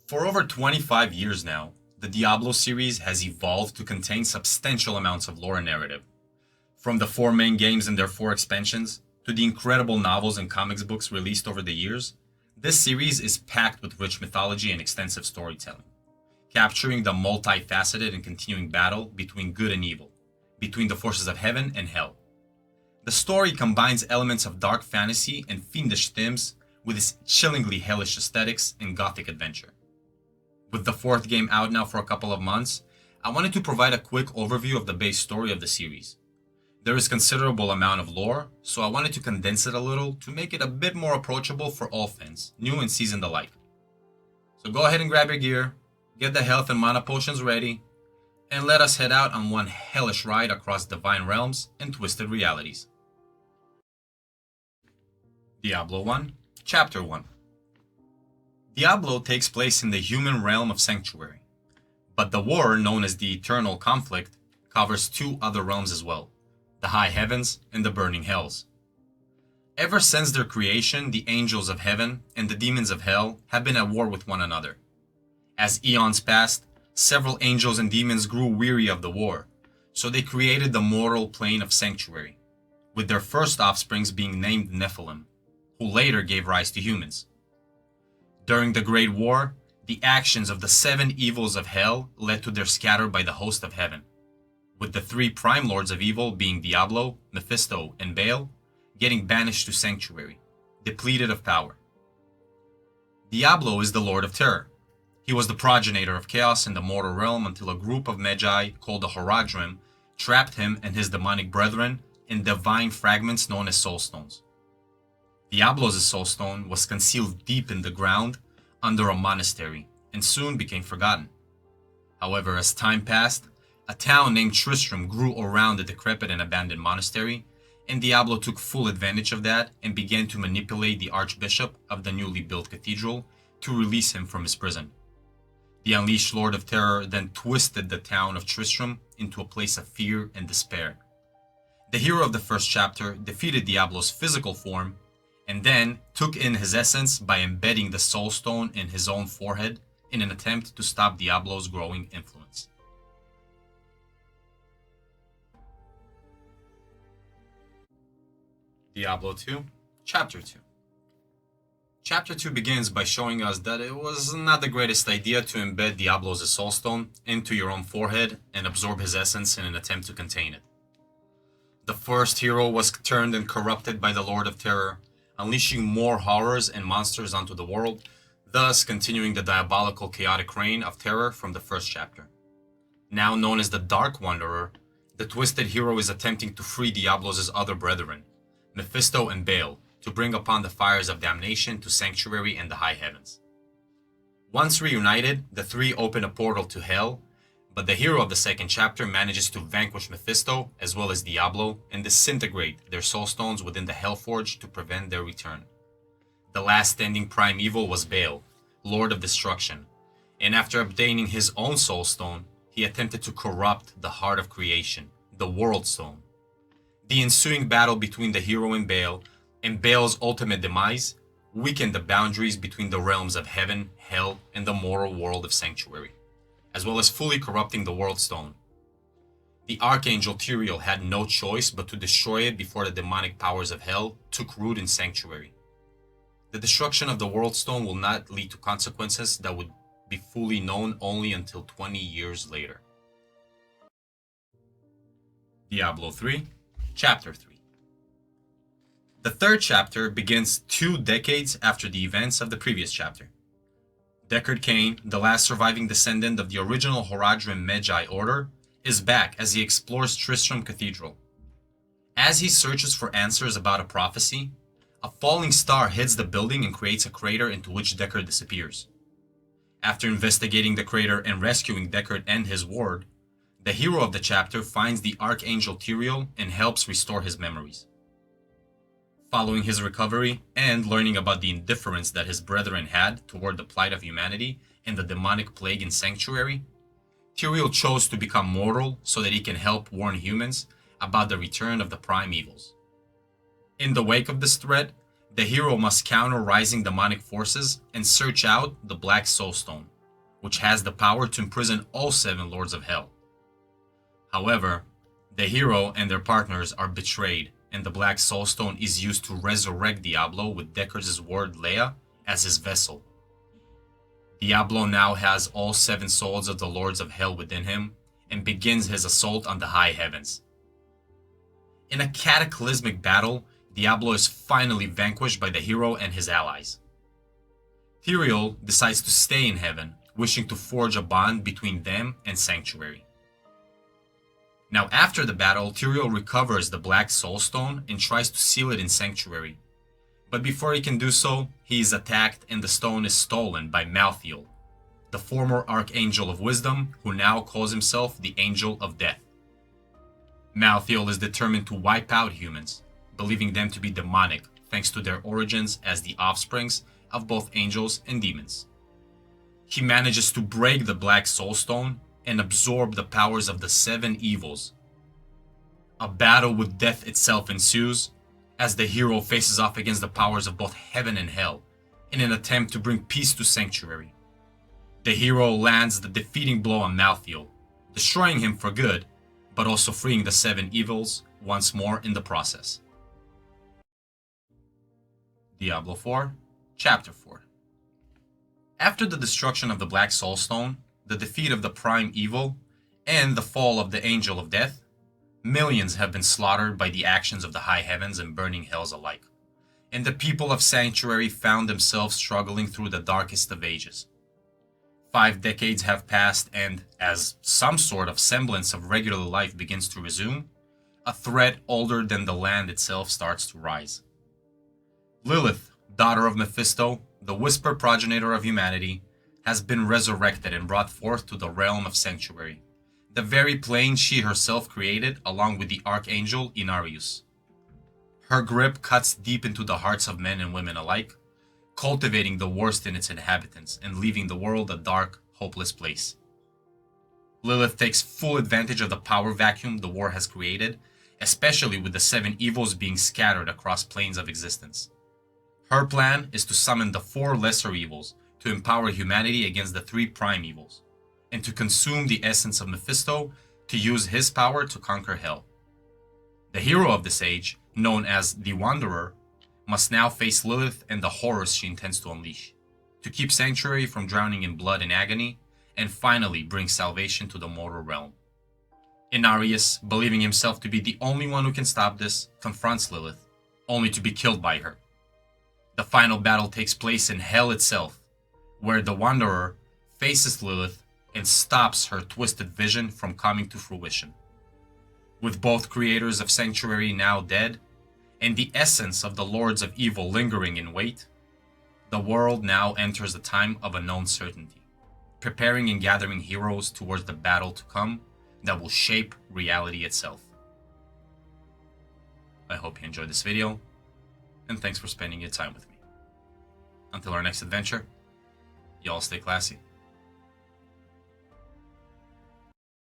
For over 25 years now, the Diablo series has evolved to contain substantial amounts of lore and narrative. From the four main games and their four expansions, to the incredible novels and comics books released over the years, this series is packed with rich mythology and extensive storytelling, capturing the multifaceted and continuing battle between good and evil, between the forces of heaven and hell. The story combines elements of dark fantasy and fiendish themes with its chillingly hellish aesthetics and gothic adventure. With the fourth game out now for a couple of months, I wanted to provide a quick overview of the base story of the series. There is considerable amount of lore, so I wanted to condense it a little to make it a bit more approachable for all fans, new and seasoned alike. So go ahead and grab your gear, get the health and mana potions ready, and let us head out on one hellish ride across divine realms and twisted realities. Diablo 1, Chapter 1. Diablo takes place in the human realm of Sanctuary, but the war known as the Eternal Conflict covers two other realms as well, the High Heavens and the Burning Hells. Ever since their creation, the angels of heaven and the demons of hell have been at war with one another. As eons passed, several angels and demons grew weary of the war, so they created the mortal plane of Sanctuary, with their first offsprings being named Nephilim, who later gave rise to humans. During the Great War, the actions of the seven evils of hell led to their scatter by the host of heaven, with the three prime lords of evil being Diablo, Mephisto, and Baal getting banished to Sanctuary, depleted of power. Diablo is the Lord of Terror. He was the progenitor of chaos in the mortal realm until a group of magi called the Horadrim trapped him and his demonic brethren in divine fragments known as soulstones. Diablo's soulstone was concealed deep in the ground under a monastery and soon became forgotten. However, as time passed, a town named Tristram grew around the decrepit and abandoned monastery, and Diablo took full advantage of that and began to manipulate the archbishop of the newly built cathedral to release him from his prison. The unleashed Lord of Terror then twisted the town of Tristram into a place of fear and despair. The hero of the first chapter defeated Diablo's physical form and then took in his essence by embedding the soul stone in his own forehead in an attempt to stop Diablo's growing influence. Diablo 2, Chapter 2. Chapter 2 begins by showing us that it was not the greatest idea to embed Diablo's soulstone into your own forehead and absorb his essence in an attempt to contain it. The first hero was turned and corrupted by the Lord of Terror, unleashing more horrors and monsters onto the world, thus continuing the diabolical chaotic reign of terror from the first chapter. Now known as the Dark Wanderer, the twisted hero is attempting to free Diablo's other brethren, Mephisto and Baal, to bring upon the fires of damnation to Sanctuary and the High Heavens. Once reunited, the three open a portal to hell, but the hero of the second chapter manages to vanquish Mephisto as well as Diablo and disintegrate their soulstones within the Hellforge to prevent their return. The last standing prime evil was Baal, Lord of Destruction, and after obtaining his own soulstone, he attempted to corrupt the heart of creation, the World Stone. The ensuing battle between the hero and Baal's ultimate demise weakened the boundaries between the realms of heaven, hell, and the mortal world of Sanctuary, as well as fully corrupting the World Stone. The Archangel Tyrael had no choice but to destroy it before the demonic powers of hell took root in Sanctuary. The destruction of the World Stone will not lead to consequences that would be fully known only until 20 years later. Diablo 3, Chapter 3. The third chapter begins 2 decades after the events of the previous chapter. Deckard Cain, the last surviving descendant of the original Horadrim Magi Order, is back as he explores Tristram Cathedral. As he searches for answers about a prophecy, a falling star hits the building and creates a crater into which Deckard disappears. After investigating the crater and rescuing Deckard and his ward, the hero of the chapter finds the Archangel Tyrael and helps restore his memories. Following his recovery and learning about the indifference that his brethren had toward the plight of humanity and the demonic plague in Sanctuary, Tyrael chose to become mortal so that he can help warn humans about the return of the prime evils. In the wake of this threat, the hero must counter rising demonic forces and search out the Black Soulstone, which has the power to imprison all 7 lords of hell. However, the hero and their partners are betrayed, and the Black Soul Stone is used to resurrect Diablo with Deckard's ward Leia as his vessel. Diablo now has all 7 souls of the lords of hell within him, and begins his assault on the high heavens. In a cataclysmic battle, Diablo is finally vanquished by the hero and his allies. Tyrael decides to stay in heaven, wishing to forge a bond between them and Sanctuary. Now after the battle, Tyrael recovers the Black Soul Stone and tries to seal it in Sanctuary. But before he can do so, he is attacked and the stone is stolen by Malthael, the former Archangel of Wisdom, who now calls himself the Angel of Death. Malthael is determined to wipe out humans, believing them to be demonic thanks to their origins as the offsprings of both angels and demons. He manages to break the Black Soul Stone and absorb the powers of the 7 evils. A battle with death itself ensues, as the hero faces off against the powers of both heaven and hell in an attempt to bring peace to Sanctuary. The hero lands the defeating blow on Malthael, destroying him for good, but also freeing the 7 evils once more in the process. Diablo 4, Chapter 4. After the destruction of the Black Soul Stone, the defeat of the Prime Evil, and the fall of the Angel of Death, millions have been slaughtered by the actions of the high heavens and burning hells alike, and the people of Sanctuary found themselves struggling through the darkest of ages. 5 decades have passed, and as some sort of semblance of regular life begins to resume, a threat older than the land itself starts to rise. Lilith, daughter of Mephisto, the whisper progenitor of humanity, has been resurrected and brought forth to the realm of Sanctuary, the very plane she herself created along with the Archangel Inarius. Her grip cuts deep into the hearts of men and women alike, cultivating the worst in its inhabitants and leaving the world a dark, hopeless place. Lilith takes full advantage of the power vacuum the war has created, especially with the 7 evils being scattered across planes of existence. Her plan is to summon the 4 lesser evils to empower humanity against the 3 prime evils, and to consume the essence of Mephisto to use his power to conquer hell. The hero of this age, known as the Wanderer, must now face Lilith and the horrors she intends to unleash, to keep Sanctuary from drowning in blood and agony, and finally bring salvation to the mortal realm. Inarius, believing himself to be the only one who can stop this, confronts Lilith, only to be killed by her. The final battle takes place in hell itself, where the Wanderer faces Lilith and stops her twisted vision from coming to fruition. With both creators of Sanctuary now dead, and the essence of the Lords of Evil lingering in wait, the world now enters a time of unknown certainty, preparing and gathering heroes towards the battle to come that will shape reality itself. I hope you enjoyed this video, and thanks for spending your time with me. Until our next adventure, y'all stay classy.